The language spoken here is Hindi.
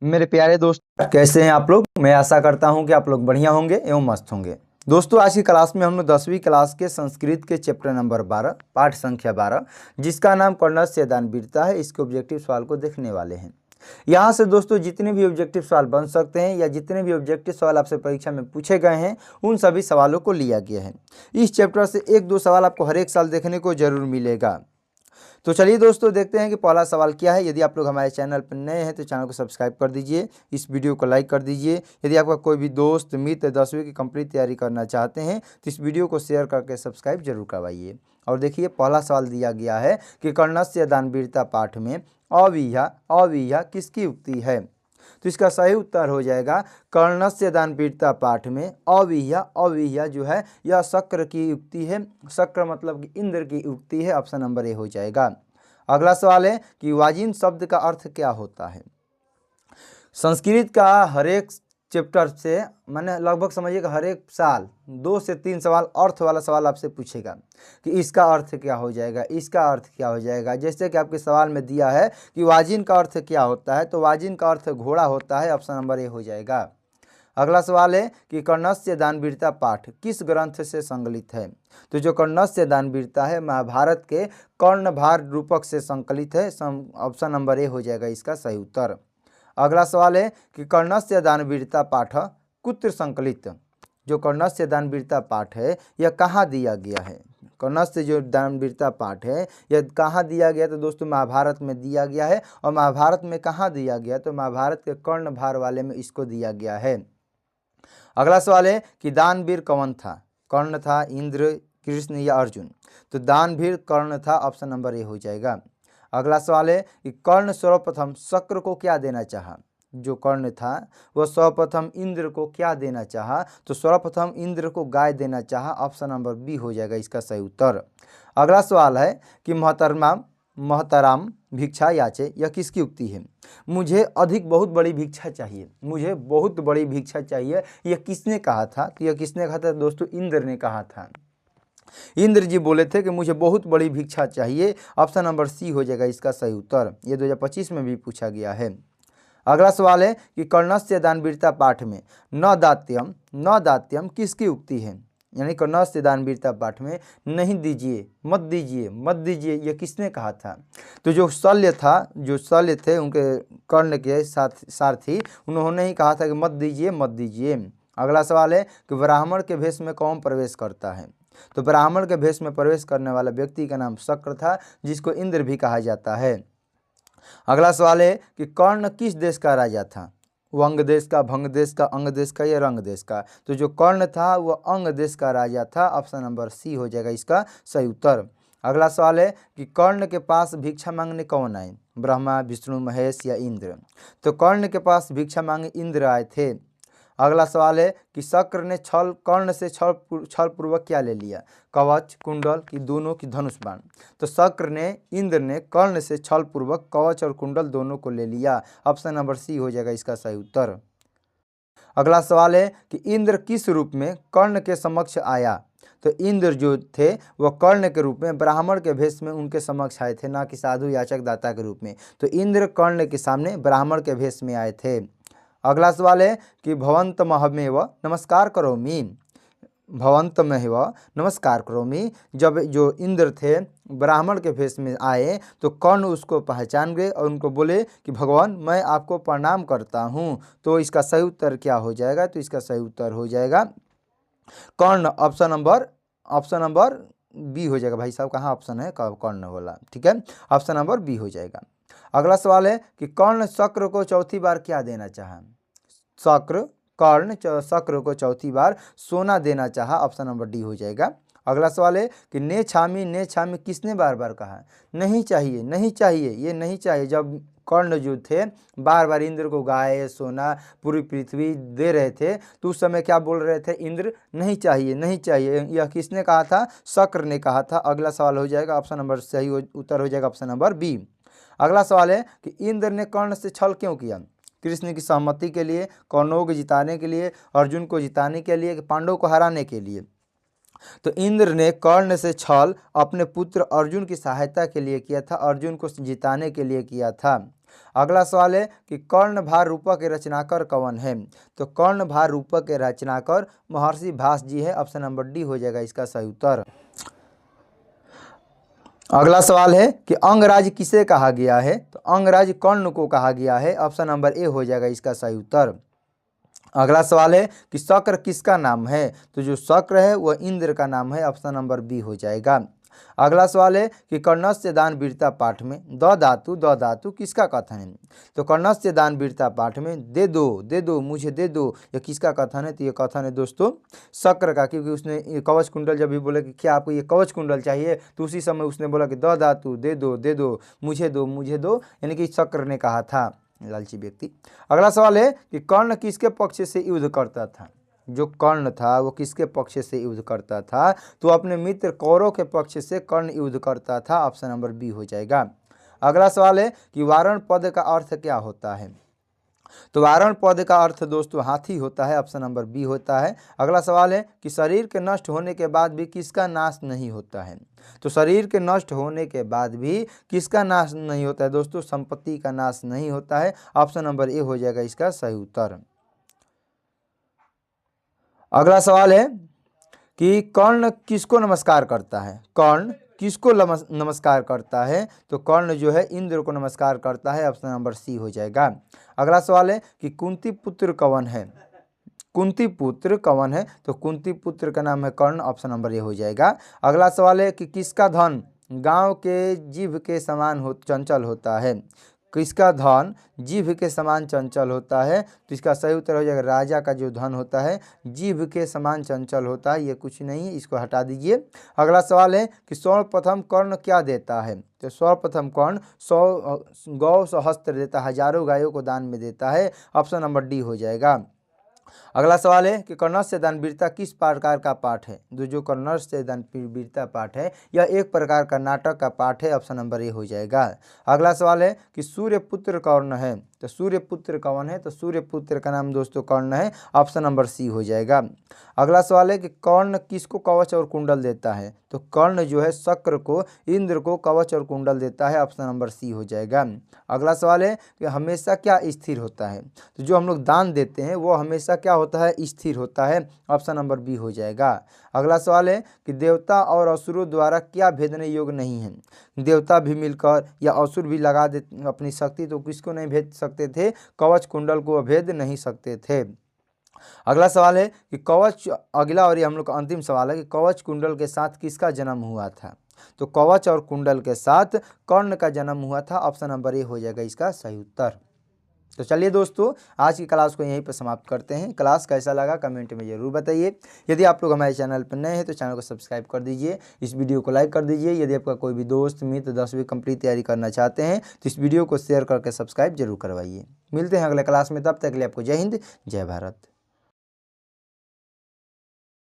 मेरे प्यारे दोस्त, कैसे हैं आप लोग। मैं आशा करता हूं कि आप लोग बढ़िया होंगे एवं मस्त होंगे। दोस्तों, आज की क्लास में हम लोग 10वीं क्लास के संस्कृत के चैप्टर नंबर 12 पाठ संख्या 12 जिसका नाम कर्णस्य दानवीरता है, इसके ऑब्जेक्टिव सवाल को देखने वाले हैं। यहाँ से दोस्तों जितने भी ऑब्जेक्टिव सवाल बन सकते हैं या जितने भी ऑब्जेक्टिव सवाल आपसे परीक्षा में पूछे गए हैं उन सभी सवालों को लिया गया है। इस चैप्टर से एक दो सवाल आपको हर एक साल देखने को जरूर मिलेगा। तो चलिए दोस्तों, देखते हैं कि पहला सवाल क्या है। यदि आप लोग हमारे चैनल पर नए हैं तो चैनल को सब्सक्राइब कर दीजिए, इस वीडियो को लाइक कर दीजिए। यदि आपका कोई भी दोस्त मित्र 10वीं की कंप्लीट तैयारी करना चाहते हैं तो इस वीडियो को शेयर करके सब्सक्राइब जरूर करवाइए। और देखिए, पहला सवाल दिया गया है कि कर्णस्य दानवीरता पाठ में अवीहा अवीहा किसकी उक्ति है। तो इसका सही उत्तर हो जाएगा कर्णस्य दानवीरता पाठ में अवीहा अवीहा जो है यह शक्र की युक्ति है। शक्र मतलब कि इंद्र की युक्ति है। ऑप्शन नंबर ए हो जाएगा। अगला सवाल है कि वाजिन शब्द का अर्थ क्या होता है। संस्कृत का हर एक चैप्टर से मैंने लगभग समझिएगा हर एक साल 2 से 3 सवाल अर्थ वाला सवाल आपसे पूछेगा कि इसका अर्थ क्या हो जाएगा, इसका अर्थ क्या हो जाएगा। जैसे कि आपके सवाल में दिया है कि वाजिन का अर्थ क्या होता है, तो वाजिन का अर्थ घोड़ा होता है। ऑप्शन नंबर ए हो जाएगा। अगला सवाल है कि कर्णस्य दानवीरता पाठ किस ग्रंथ से संकलित है। तो जो कर्णस्य दानवीरता है महाभारत के कर्णभार रूपक से संकलित है। ऑप्शन नंबर ए हो जाएगा इसका सही उत्तर। अगला सवाल है कि कर्णस्य दानवीरता पाठ कुत्र संकलित। जो कर्णस्य दानवीरता पाठ है यह कहाँ दिया गया है। कर्णस्य जो दानवीरता पाठ है यह कहाँ दिया गया, तो दोस्तों महाभारत में दिया गया है। और महाभारत में कहाँ दिया गया, तो महाभारत के कर्णभार वाले में इसको दिया गया है। अगला सवाल है कि दानवीर कौन था। कर्ण था, इंद्र, कृष्ण या अर्जुन। तो दानवीर कर्ण था। ऑप्शन नंबर ए हो जाएगा। अगला सवाल है कि कर्ण सर्वप्रथम शक्र को क्या देना चाहा। जो कर्ण था वह सर्वप्रथम इंद्र को क्या देना चाहा, तो सर्वप्रथम इंद्र को गाय देना चाहा। ऑप्शन नंबर बी हो जाएगा इसका सही उत्तर। अगला सवाल है कि महतराम भिक्षा याचे यह किसकी उक्ति है। मुझे अधिक बहुत बड़ी भिक्षा चाहिए, मुझे बहुत बड़ी भिक्षा चाहिए, यह किसने कहा था। तो यह किसने कहा था दोस्तों, इंद्र ने कहा था। इंद्र जी बोले थे कि मुझे बहुत बड़ी भिक्षा चाहिए। ऑप्शन नंबर सी हो जाएगा इसका सही उत्तर। ये 2025 में भी पूछा गया है। अगला सवाल है कि कर्णस्य दानवीरता पाठ में न दात्यम किसकी उक्ति है। यानी कर्णस्य दानवीरता पाठ में नहीं दीजिए, मत दीजिए, मत दीजिए, यह किसने कहा था। तो जो शल्य थे उनके कर्ण के सारथी, उन्होंने ही कहा था कि मत दीजिए, मत दीजिए। अगला सवाल है कि ब्राह्मण के भेष में कौन प्रवेश करता है। तो ब्राह्मण के भेष में प्रवेश करने वाला व्यक्ति का नाम शक्र था, जिसको इंद्र भी कहा जाता है। अगला सवाल है कि कर्ण किस देश का राजा था। वो अंग देश का, भंग देश का, अंग देश का या रंग देश का। तो जो कर्ण था वह अंग देश का राजा था। ऑप्शन नंबर सी हो जाएगा इसका सही उत्तर। अगला सवाल है कि कर्ण के पास भिक्षा मांगने कौन आए। ब्रह्मा, विष्णु, महेश या इंद्र। तो कर्ण के पास भिक्षा मांगे इंद्र आए थे। अगला सवाल है कि शक्र ने कर्ण से छल पूर्वक क्या ले लिया। कवच, कुंडल की दोनों की धनुष बाण। तो शक्र ने, इंद्र ने कर्ण से छल पूर्वक कवच और कुंडल दोनों को ले लिया। ऑप्शन नंबर सी हो जाएगा इसका सही उत्तर। अगला सवाल है कि इंद्र किस रूप में कर्ण के समक्ष आया। तो इंद्र जो थे वह कर्ण के रूप में, ब्राह्मण के भेष में उनके समक्ष आए थे, ना कि साधु याचक दाता के रूप में। तो इंद्र कर्ण के सामने ब्राह्मण के भेष में आए थे। अगला सवाल है कि भवन्तमहमेव नमस्कार करोमि। भवन्तमेव नमस्कार करोमि। जब जो इंद्र थे ब्राह्मण के भेष में आए तो कर्ण उसको पहचान गए और उनको बोले कि भगवान मैं आपको प्रणाम करता हूँ। तो इसका सही उत्तर क्या हो जाएगा, तो इसका सही उत्तर हो जाएगा कर्ण। ऑप्शन नंबर बी हो जाएगा। भाई साहब कहाँ ऑप्शन है, कर्ण वाला, ठीक है। ऑप्शन नंबर बी हो जाएगा। अगला सवाल है कि कर्ण शक्र को चौथी बार क्या देना चाहा। कर्ण शक्र को चौथी बार सोना देना चाहा। ऑप्शन नंबर डी हो जाएगा। अगला सवाल है कि ने छामी किसने बार बार कहा। नहीं चाहिए, नहीं चाहिए, ये नहीं चाहिए। जब कर्ण जो थे बार बार इंद्र को गाय, सोना, पूरी पृथ्वी दे रहे थे तो उस समय क्या बोल रहे थे, इंद्र नहीं चाहिए, नहीं चाहिए। यह किसने कहा था, शक्र ने कहा था। अगला सवाल हो जाएगा ऑप्शन नंबर सही उत्तर हो जाएगा ऑप्शन नंबर बी। अगला सवाल है कि इंद्र ने कर्ण से छल क्यों किया। कृष्ण की सहमति के लिए, कौरवों को जिताने के लिए, अर्जुन को जिताने के लिए, पांडवों को हराने के लिए। तो इंद्र ने कर्ण से छल अपने पुत्र अर्जुन की सहायता के लिए किया था, अर्जुन को जिताने के लिए किया था। अगला सवाल है कि कर्णभार रूपक के रचनाकार कौन है? तो कर्णभार रूपक के रचनाकार महर्षि भास जी है। ऑप्शन नंबर डी हो जाएगा इसका सही उत्तर। अगला सवाल है कि अंगराज किसे कहा गया है? तो अंगराज कर्ण को कहा गया है। ऑप्शन नंबर ए हो जाएगा इसका सही उत्तर। अगला सवाल है कि शक्र किसका नाम है? तो जो शक्र है वह इंद्र का नाम है। ऑप्शन नंबर बी हो जाएगा। अगला सवाल है कि कर्णस्य दान वीरता पाठ में द धातु किसका कथन है? तो कर्णस्य दान वीरता पाठ में दे दो मुझे दे दो, यह किसका कथन है? तो ये कथन है दोस्तों शक्र का, क्योंकि उसने कवच कुंडल जब भी बोला कि क्या आपको ये कवच कुंडल चाहिए, तो उसी समय उसने बोला कि द धातु दे दो मुझे दो, यानी कि शक्र ने कहा था, लालची व्यक्ति। अगला सवाल है कि कर्ण किसके पक्ष से युद्ध करता था? जो कर्ण था वो किसके पक्ष से युद्ध करता था? तो अपने मित्र कौरव के पक्ष से कर्ण युद्ध करता था। ऑप्शन नंबर बी हो जाएगा। अगला सवाल है कि वारण पद का अर्थ क्या होता है? तो वारण पद का अर्थ दोस्तों हाथी होता है। ऑप्शन नंबर बी होता है। अगला सवाल है कि शरीर के नष्ट होने के बाद भी किसका नाश नहीं होता है? तो शरीर के नष्ट होने के बाद भी किसका नाश नहीं होता है दोस्तों? संपत्ति का नाश नहीं होता है। ऑप्शन नंबर ए हो जाएगा इसका सही उत्तर। अगला सवाल है कि कर्ण किसको नमस्कार करता है? कर्ण किसको नमस्कार करता है? तो कर्ण जो है इंद्र को नमस्कार करता है। ऑप्शन नंबर सी हो जाएगा। अगला सवाल है कि कुंती पुत्र कौन है? कुंती पुत्र कौन है? तो कुंती पुत्र का नाम है कर्ण। ऑप्शन नंबर ए हो जाएगा। अगला सवाल है कि किसका धन गांव के जीभ के समान चंचल होता है? किसका धन जीभ के समान चंचल होता है? तो इसका सही उत्तर हो जाएगा राजा का जो धन होता है जीभ के समान चंचल होता है। ये कुछ नहीं है, इसको हटा दीजिए। अगला सवाल है कि सर्वप्रथम कर्ण क्या देता है? तो सर्वप्रथम कर्ण 100 गौ सहस्त्र देता है, हजारों गायों को दान में देता है। ऑप्शन नंबर डी हो जाएगा। अगला सवाल है कि कर्णस्य दान वीरता किस प्रकार का पाठ है? जो कर्णस्य दान वीरता पाठ है यह एक प्रकार का नाटक का पाठ है। ऑप्शन नंबर ए हो जाएगा। अगला सवाल है कि सूर्यपुत्र कौन है? तो सूर्यपुत्र कौन है? तो सूर्यपुत्र का नाम दोस्तों कर्ण है। ऑप्शन नंबर सी हो जाएगा। अगला सवाल है कि कर्ण किसको कवच और कुंडल देता है? तो कर्ण जो है शक्र को इंद्र को कवच और कुंडल देता है। ऑप्शन नंबर सी हो जाएगा। अगला सवाल है कि हमेशा क्या स्थिर होता है? तो जो हम लोग दान देते हैं वो हमेशा क्या होता है? स्थिर होता है। ऑप्शन नंबर बी हो जाएगा। अगला सवाल है कि देवता और असुरों द्वारा क्या भेदने योग्य नहीं है? देवता भी मिलकर या असुर भी लगा दे अपनी शक्ति तो किसको नहीं भेद सकते थे? कवच कुंडल को भेद नहीं सकते थे। अगला सवाल है कि कवच, अगला और ये हम लोग का अंतिम सवाल है कि कवच कुंडल के साथ किसका जन्म हुआ था? तो कवच और कुंडल के साथ कर्ण का जन्म हुआ था। ऑप्शन नंबर ए हो जाएगा इसका सही उत्तर। तो चलिए दोस्तों आज की क्लास को यहीं पर समाप्त करते हैं। क्लास कैसा लगा कमेंट में ज़रूर बताइए। यदि आप लोग हमारे चैनल पर नए हैं तो चैनल को सब्सक्राइब कर दीजिए, इस वीडियो को लाइक कर दीजिए। यदि आपका कोई भी दोस्त मित्र 10वीं कंप्लीट तैयारी करना चाहते हैं तो इस वीडियो को शेयर करके सब्सक्राइब जरूर करवाइए। मिलते हैं अगले क्लास में, तब तक के लिए आपको जय हिंद जय भारत।